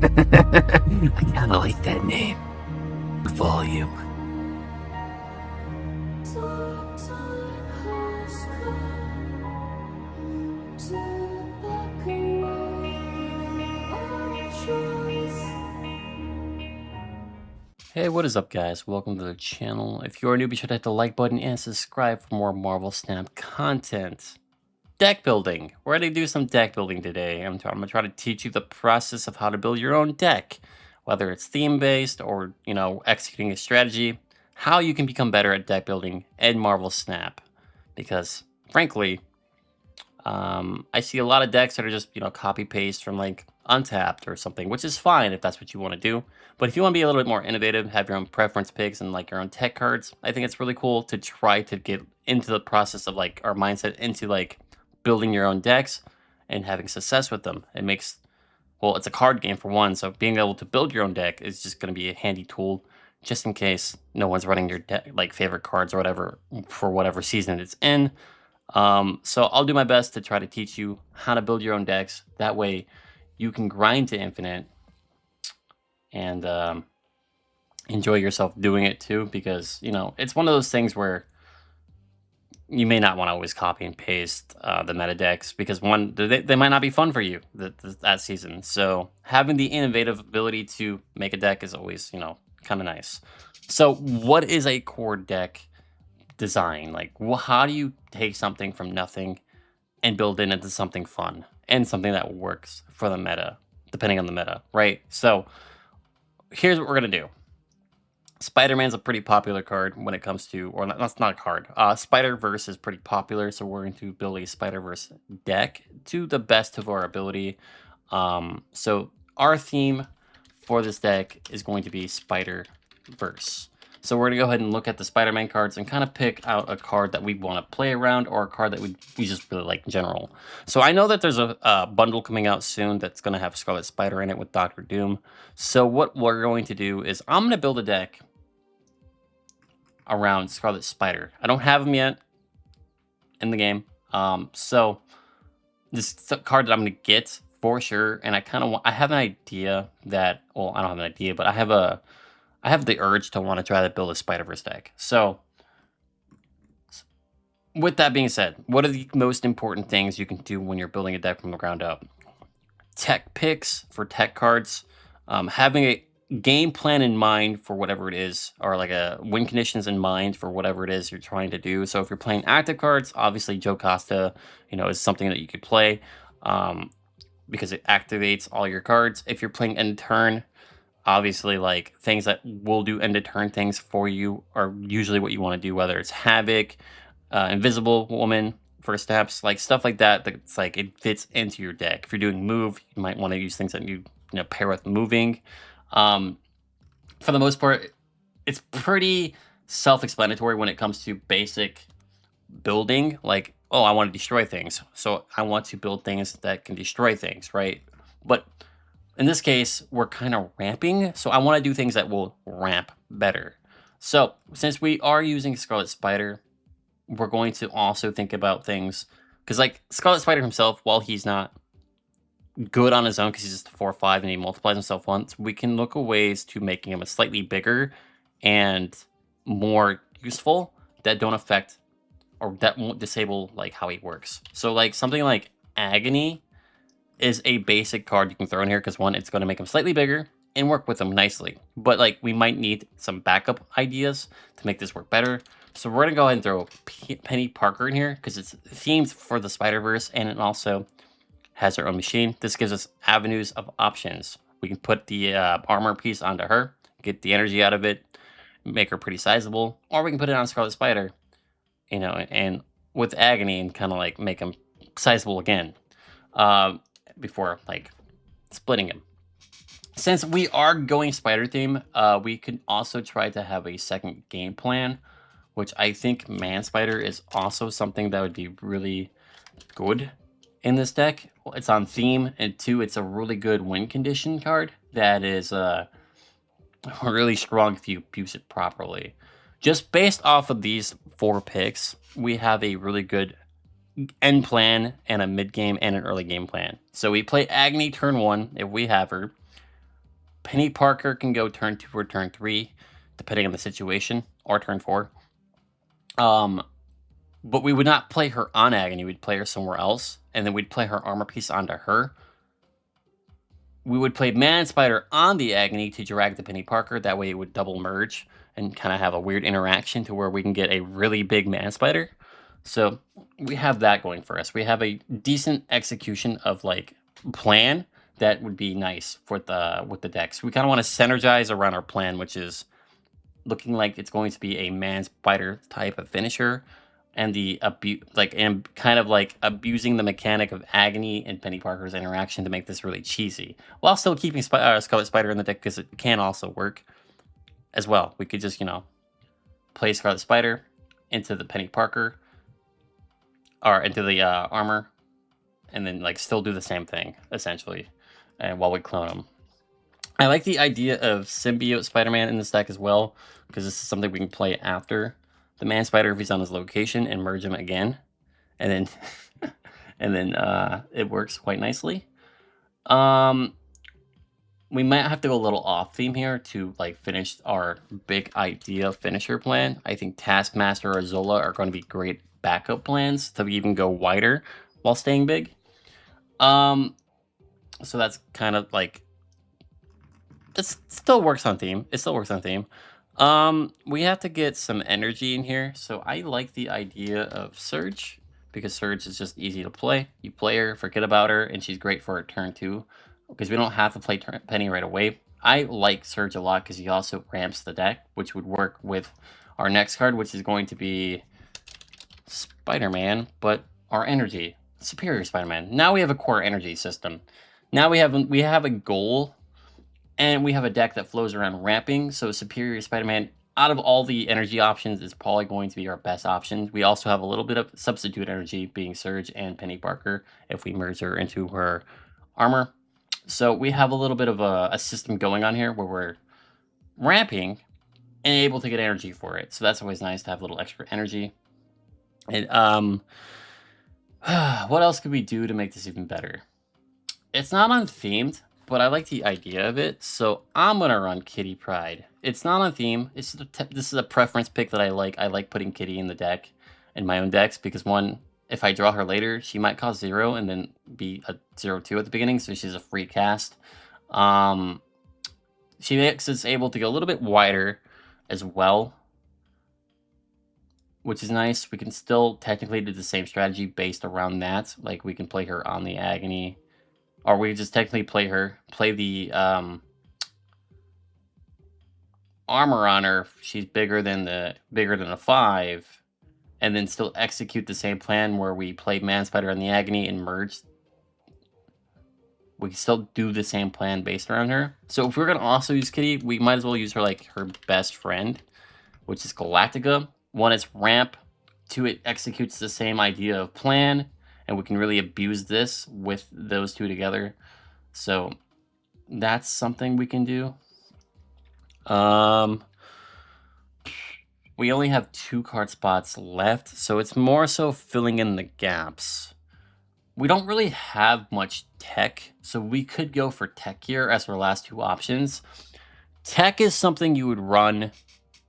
I kind of like that name. Volume. Hey, what is up, guys? Welcome to the channel. If you're new, be sure to hit the like button and subscribe for more Marvel Snap content. Deck building. We're going to do some deck building today. I'm going to try to teach you the process of how to build your own deck, whether it's theme-based or, executing a strategy, how you can become better at deck building and Marvel Snap. Because, frankly, I see a lot of decks that are just, copy paste from like Untapped or something, which is fine if that's what you want to do. But if you want to be a little bit more innovative, have your own preference picks and like your own tech cards, I think it's really cool to try to get into the process of like our mindset into like building your own decks and having success with them. It makes, well, it's a card game for one, so being able to build your own deck is just going to be a handy tool just in case no one's running your deck, like favorite cards or whatever for whatever season it's in. So I'll do my best to try to teach you how to build your own decks. That way you can grind to infinite and enjoy yourself doing it too, because, it's one of those things where you may not want to always copy and paste the meta decks because one, they might not be fun for you that season. So having the innovative ability to make a deck is always, kind of nice. So what is a core deck design? Like, how do you take something from nothing and build it into something fun and something that works for the meta, depending on the meta, right? So here's what we're gonna do. Spider-Man's a pretty popular card when it comes to, or that's not a card. Spider-Verse is pretty popular, so we're going to build a Spider-Verse deck to the best of our ability. So our theme for this deck is going to be Spider-Verse. So we're going to go ahead and look at the Spider-Man cards and kind of pick out a card that we want to play around or a card that we just really like in general. So I know that there's a bundle coming out soon that's going to have Scarlet Spider in it with Doctor Doom. So what we're going to do is I'm going to build a deck around Scarlet Spider. I don't have him yet in the game. So this card that I'm going to get for sure, and I kind of want, I have an idea that, well, I don't have an idea, but I have the urge to want to try to build a Spider-Verse deck. So with that being said, what are the most important things you can do when you're building a deck from the ground up? Tech picks for tech cards, having a game plan in mind for whatever it is, or like a win conditions in mind for whatever it is you're trying to do. So if you're playing active cards, obviously Joe Costa, is something that you could play because it activates all your cards. If you're playing end turn, obviously like things that will do end of turn things for you are usually what you want to do, whether it's Havoc, Invisible Woman, first steps, like stuff like that. That's like it fits into your deck. If you're doing move, you might want to use things that you pair with moving. For the most part, it's pretty self-explanatory when it comes to basic building. Like, oh, I want to destroy things, so I want to build things that can destroy things, right? But in this case, we're kind of ramping, so I want to do things that will ramp better. So since we are using Scarlet Spider, we're going to also think about things, because like Scarlet Spider himself, while he's not good on his own because he's just a 4/5 and he multiplies himself once, we can look at ways to making him a slightly bigger and more useful that don't affect or that won't disable like how he works. So like something like Agony is a basic card you can throw in here because one, it's going to make him slightly bigger and work with him nicely. But like we might need some backup ideas to make this work better. So we're going to go ahead and throw Penny Parker in here because it's themed for the Spider-Verse and it also has her own machine. This gives us avenues of options. We can put the armor piece onto her, get the energy out of it, make her pretty sizable, or we can put it on Scarlet Spider, and with Agony and kind of like make him sizable again before like splitting him. Since we are going Spider theme, we could also try to have a second game plan, which I think Man Spider is also something that would be really good in this deck. It's on theme, and two, it's a really good win condition card that is really strong if you use it properly. Just based off of these 4 picks, we have a really good end plan and a mid game and an early game plan. So we play Agony turn 1 if we have her. Penny Parker can go turn 2 or turn 3, depending on the situation, or turn 4. But we would not play her on Agony. We'd play her somewhere else, and then we'd play her armor piece onto her. We would play Man Spider on the Agony to drag the Penny Parker. That way it would double merge and kind of have a weird interaction to where we can get a really big Man Spider. So we have that going for us. We have a decent execution of like plan that would be nice for the with the decks. We kind of want to synergize around our plan, which is looking like it's going to be a Man Spider type of finisher, and the kind of like abusing the mechanic of Agony and Penny Parker's interaction to make this really cheesy, while still keeping Scarlet Spider in the deck because it can also work as well. We could just play Scarlet Spider into the Penny Parker or into the armor, and then like still do the same thing essentially, and while we clone them. I like the idea of Symbiote Spider-Man in this deck as well, because this is something we can play after the Man Spider if he's on his location and merge him again, and then it works quite nicely. We might have to go a little off theme here to like finish our big idea finisher plan. I think Taskmaster or Zola are going to be great backup plans to even go wider while staying big. So that's kind of like, it still works on theme. It still works on theme. We have to get some energy in here. So I like the idea of Surge, because Surge is just easy to play. You play her, forget about her, and she's great for her turn 2, because we don't have to play Penny right away. I like Surge a lot because he also ramps the deck, which would work with our next card, which is going to be Spider-Man, but our energy, Superior Spider-Man. Now we have a core energy system. Now we have a goal, and we have a deck that flows around ramping. So Superior Spider-Man, out of all the energy options, is probably going to be our best option. We also have a little bit of substitute energy, being Surge and Penny Parker, if we merge her into her armor. So we have a little bit of a system going on here where we're ramping and able to get energy for it. So that's always nice to have a little extra energy. And what else could we do to make this even better? It's not unthemed, but I like the idea of it, so I'm gonna run Kitty Pryde. It's not on theme. This is a preference pick that I like. I like putting Kitty in the deck, in my own decks, because one, if I draw her later, she might cost 0 and then be a 0/2 at the beginning, so she's a free cast. She makes us able to go a little bit wider as well, which is nice. We can still technically do the same strategy based around that. Like, we can play her on the Agony, or we just technically play the armor on her. She's bigger than a 5, and then still execute the same plan where we play Man Spider on the Agony and merge. We can still do the same plan based around her. So if we're gonna also use Kitty, we might as well use her like her best friend, which is Galactica. 1, it's ramp. 2, it executes the same idea of plan, and we can really abuse this with those two together. So that's something we can do. We only have 2 card spots left, so it's more so filling in the gaps. We don't really have much tech, so we could go for tech here as our last 2 options. Tech is something you would run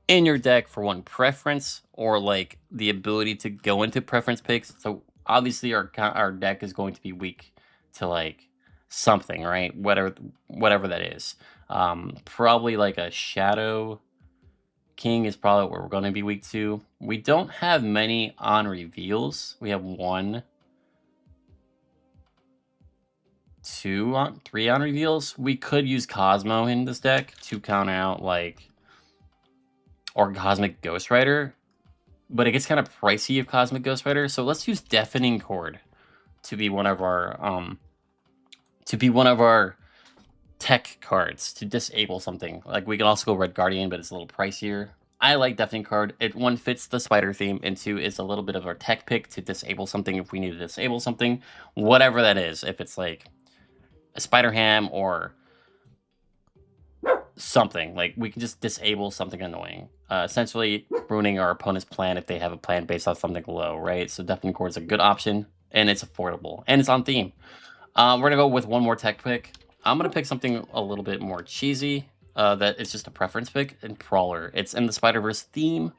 in your deck for one preference, or like the ability to go into preference picks. So obviously our deck is going to be weak to like something, right? Whatever that is. Probably like a Shadow King is probably what we're going to be weak to. We don't have many on reveals. We have 1, 2, 3 on reveals. We could use Cosmo in this deck to counter out like, or Cosmic Ghost Rider, but it gets kind of pricey of Cosmic Ghost Rider. So let's use Deafening Chord to be one of our tech cards to disable something. Like, we can also go Red Guardian, but it's a little pricier. I like Deafening Chord. It, 1, fits the spider theme, and 2, is a little bit of our tech pick to disable something if we need to disable something, whatever that is. If it's like a Spider Ham or something, like we can just disable something annoying, essentially ruining our opponent's plan if they have a plan based on something low, right? So Deafening Chord is a good option, and it's affordable, and it's on theme. We're gonna go with 1 more tech pick. I'm gonna pick something a little bit more cheesy. That is just a preference pick, and Prowler. It's in the Spider-Verse theme,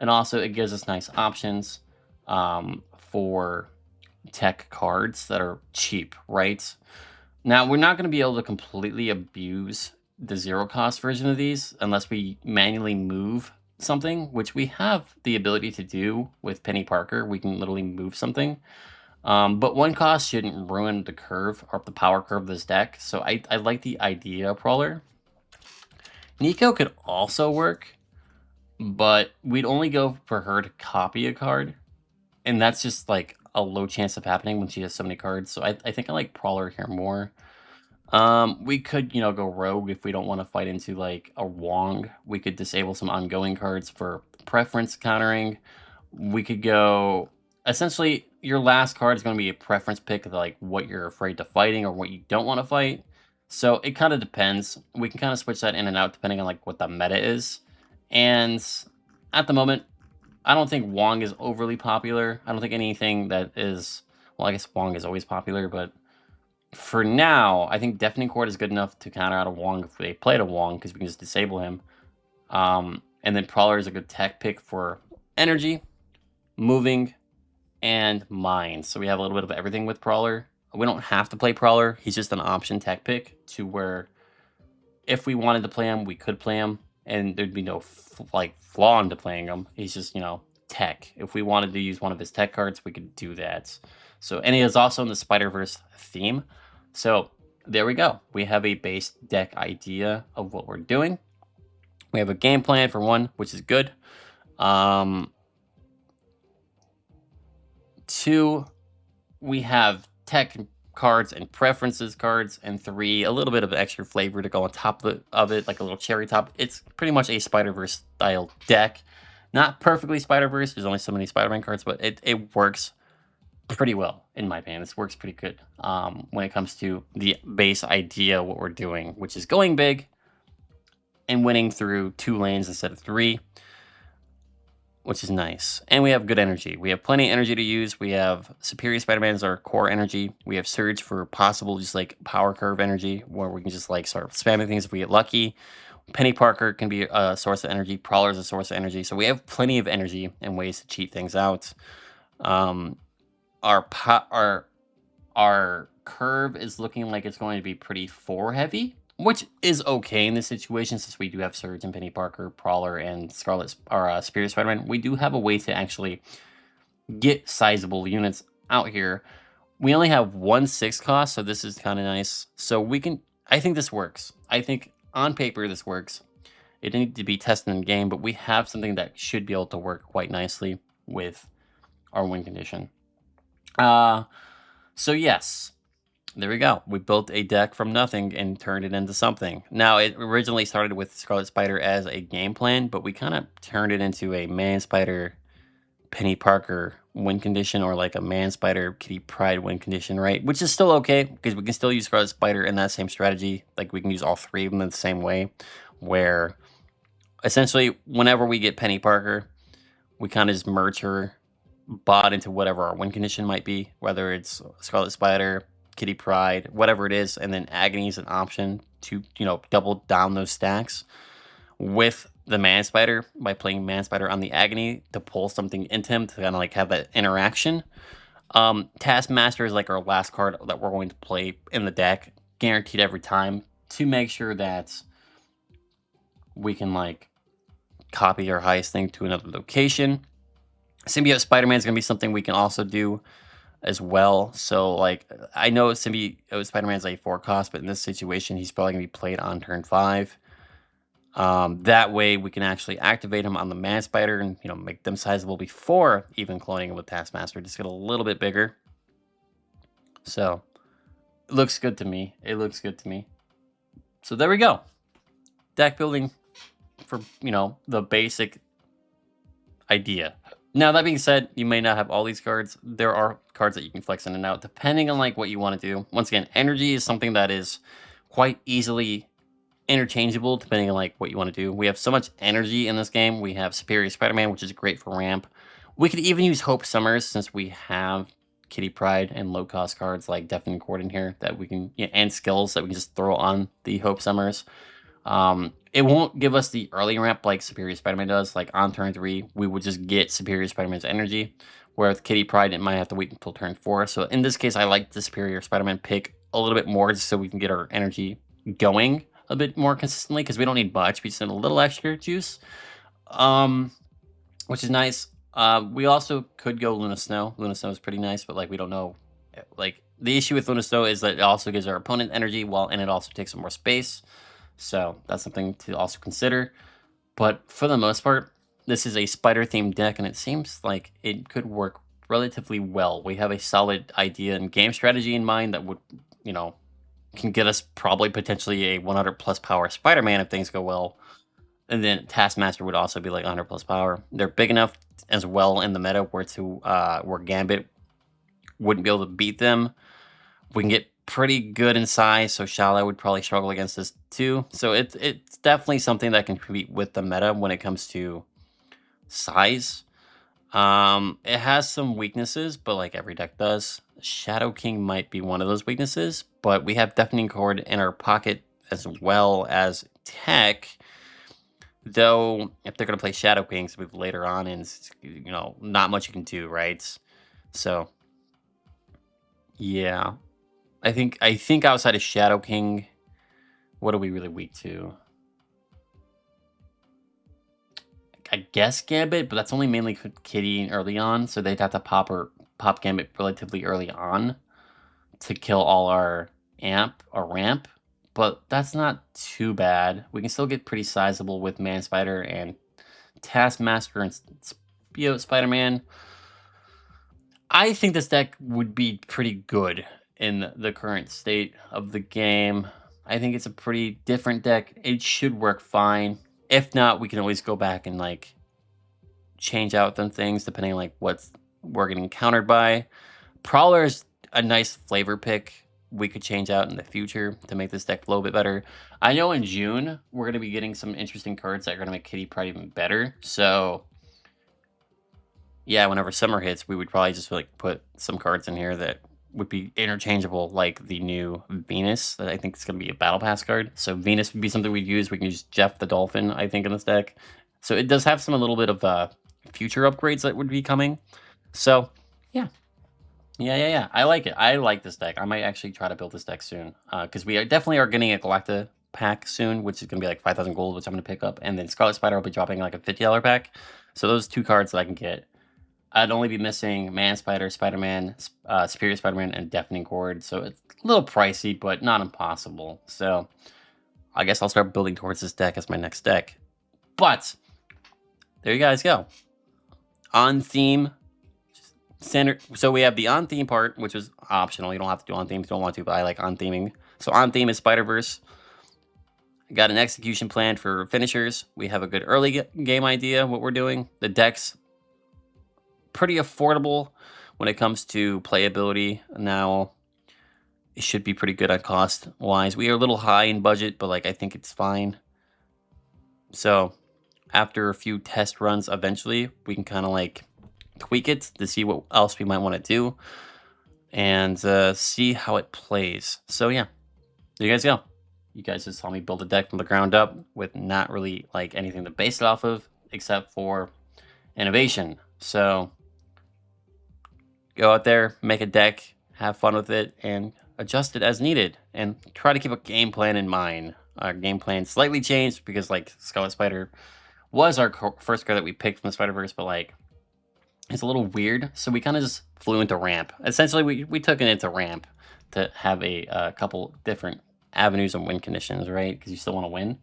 and also it gives us nice options for tech cards that are cheap, right? Now, we're not going to be able to completely abuse the zero cost version of these unless we manually move something, which we have the ability to do with Penny Parker. We can literally move something. But one cost shouldn't ruin the curve or the power curve of this deck. So I like the idea of Prowler. Nico could also work, but we'd only go for her to copy a card. And that's just like a low chance of happening when she has so many cards. So I think I like Prowler here more. We could, go rogue if we don't want to fight into like a Wong. We could disable some ongoing cards for preference countering. We could go essentially your last card is going to be a preference pick of like what you're afraid to fighting or what you don't want to fight. So it kind of depends. We can kind of switch that in and out depending on like what the meta is. And at the moment, I don't think Wong is overly popular. I don't think anything that is, well, I guess Wong is always popular, but for now, I think Deafening Chord is good enough to counter out a Wong if they played a Wong, because we can just disable him. And then Prowler is a good tech pick for energy, moving, and mind. So we have a little bit of everything with Prowler. We don't have to play Prowler. He's just an option tech pick to where if we wanted to play him, we could play him, and there'd be no flaw into playing him. He's just, tech. If we wanted to use one of his tech cards, we could do that. So, and he is also in the Spider-Verse theme. So there we go. We have a base deck idea of what we're doing. We have a game plan for one, which is good. 2, we have tech cards and preferences cards, and 3, a little bit of extra flavor to go on top of it, like a little cherry top. It's pretty much a Spider-Verse style deck. Not perfectly Spider-Verse. There's only so many Spider-Man cards, but it works pretty well, in my opinion. This works pretty good when it comes to the base idea of what we're doing, which is going big and winning through 2 lanes instead of 3, which is nice. And we have good energy. We have plenty of energy to use. We have Superior Spider-Man as our core energy. We have Surge for possible just like power curve energy, where we can just like start spamming things if we get lucky. Penny Parker can be a source of energy. Prowler is a source of energy. So we have plenty of energy and ways to cheat things out. Our curve is looking like it's going to be pretty 4 heavy, which is okay in this situation since we do have Surge and Penny Parker, Prowler, and Superior Spider-Man. We do have a way to actually get sizable units out here. We only have 1 6 cost, so this is kind of nice. So I think this works. I think on paper this works. It needs to be tested in game, but we have something that should be able to work quite nicely with our win condition. So yes, there we go. We built a deck from nothing and turned it into something. Now, it originally started with Scarlet Spider as a game plan, but we kind of turned it into a Man Spider, Penny Parker win condition, or like a Man Spider, Kitty Pryde win condition, right? Which is still okay, because we can still use Scarlet Spider in that same strategy. Like, we can use all 3 of them in the same way, where essentially, whenever we get Penny Parker, we kind of just merge her bot into whatever our win condition might be, whether it's Scarlet Spider, Kitty Pryde, whatever it is, and then Agony is an option to, double down those stacks with the Man Spider by playing Man Spider on the Agony to pull something into him to kind of like have that interaction. Taskmaster is like our last card that we're going to play in the deck, guaranteed every time, to make sure that we can like copy our highest thing to another location. Symbiote Spider-Man is going to be something we can also do as well. So, like, I know Symbiote Spider-Man is a 4 cost, but in this situation, he's probably going to be played on turn 5. That way, we can actually activate him on the Man Spider and, make them sizable before even cloning him with Taskmaster. Just get a little bit bigger. So, it looks good to me. So, there we go. Deck building for, the basic idea. Now, that being said, you may not have all these cards. There are cards that you can flex in and out, depending on like what you want to do. Once again, energy is something that is quite easily interchangeable, depending on like what you want to do. We have so much energy in this game. We have Superior Spider-Man, which is great for ramp. We could even use Hope Summers since we have Kitty Pride and low cost cards like Deafening Chord in here that we can, and skills that we can just throw on the Hope Summers. It won't give us the early ramp like Superior Spider-Man does. Like on turn 3, we would just get Superior Spider-Man's energy. Where with Kitty Pride, it might have to wait until turn 4. So in this case, I like the Superior Spider-Man pick a little bit more just so we can get our energy going a bit more consistently because we don't need much. We just need a little extra juice, which is nice. We also could go Luna Snow. Luna Snow is pretty nice, but like we don't know. Like the issue with Luna Snow is that it also gives our opponent energy, and it also takes up more space. So that's something to also consider. But for the most part, this is a spider-themed deck, and it seems like it could work relatively well. We have a solid idea and game strategy in mind that would, can get us probably potentially a 100+ power Spider-Man if things go well. And then Taskmaster would also be like 100+ power. They're big enough as well in the meta where Gambit wouldn't be able to beat them. We can get pretty good in size, so Shala would probably struggle against this too. So it's definitely something that can compete with the meta when it comes to size. It has some weaknesses, but like every deck does. Shadow King might be one of those weaknesses, but we have Deafening Chord in our pocket as well as Tech. Though, if they're going to play Shadow Kings with later on, and not much you can do, right? So, yeah. I think outside of Shadow King, what are we really weak to? I guess Gambit, but that's only mainly Kitty early on, so they'd have to pop Gambit relatively early on to kill all our ramp. But that's not too bad. We can still get pretty sizable with Man Spider and Taskmaster and Spider-Man. I think this deck would be pretty good in the current state of the game. I think it's a pretty different deck. It should work fine. If not, we can always go back and like change out some things depending on like what we're getting countered by. Prowler is a nice flavor pick we could change out in the future to make this deck flow a bit better. I know in June we're going to be getting some interesting cards that are going to make Kitty Pride even better. So yeah, whenever summer hits, we would probably just like put some cards in here that would be interchangeable, like the new Venus that I think is going to be a Battle Pass card. So Venus would be something we'd use. We can use Jeff the Dolphin, I think, in this deck. So it does have a little bit of future upgrades that would be coming. So yeah. I like it. I like this deck. I might actually try to build this deck soon because we definitely are getting a Galacta pack soon, which is going to be like 5,000 gold, which I'm going to pick up. And then Scarlet Spider will be dropping like a $50 pack. So those 2 cards that I can get. I'd only be missing Man Spider, Spider-Man, Superior Spider-Man, and Deafening Chord. So it's a little pricey, but not impossible. So I guess I'll start building towards this deck as my next deck. But there you guys go. On theme. Standard. So we have the on theme part, which is optional. You don't have to do on theme if you don't want to, but I like on theming. So on theme is Spider-Verse. Got an execution plan for finishers. We have a good early game idea what we're doing. The deck's pretty affordable when it comes to playability. Now, it should be pretty good on cost wise. We are a little high in budget, but like I think it's fine. So after a few test runs, eventually we can kind of like tweak it to see what else we might want to do and see how it plays. So yeah, there you guys go. You guys just saw me build a deck from the ground up with not really like anything to base it off of except for innovation. So go out there, make a deck, have fun with it, and adjust it as needed. And try to keep a game plan in mind. Our game plan slightly changed because like Scarlet Spider was our first card that we picked from the Spider-Verse, but like it's a little weird. So we kind of just flew into ramp. Essentially, we took it into ramp to have a couple different avenues and win conditions, right? Because you still want to win.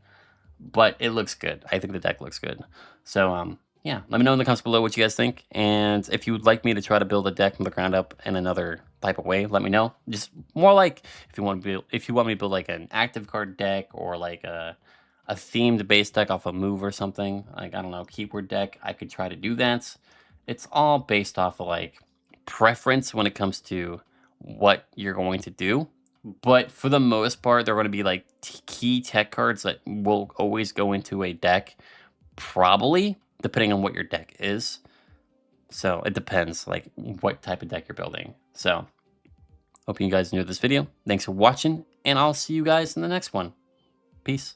But it looks good. I think the deck looks good. So, yeah, let me know in the comments below what you guys think. And if you would like me to try to build a deck from the ground up in another type of way, let me know. Just more like if you want me to build like an active card deck or like a themed base deck off a move or something. Like, I don't know, keyword deck. I could try to do that. It's all based off of like preference when it comes to what you're going to do. But for the most part, they're going to be like key tech cards that will always go into a deck, probably, depending on what your deck is. So it depends, like, what type of deck you're building. So, hope you guys enjoyed this video. Thanks for watching, and I'll see you guys in the next one. Peace.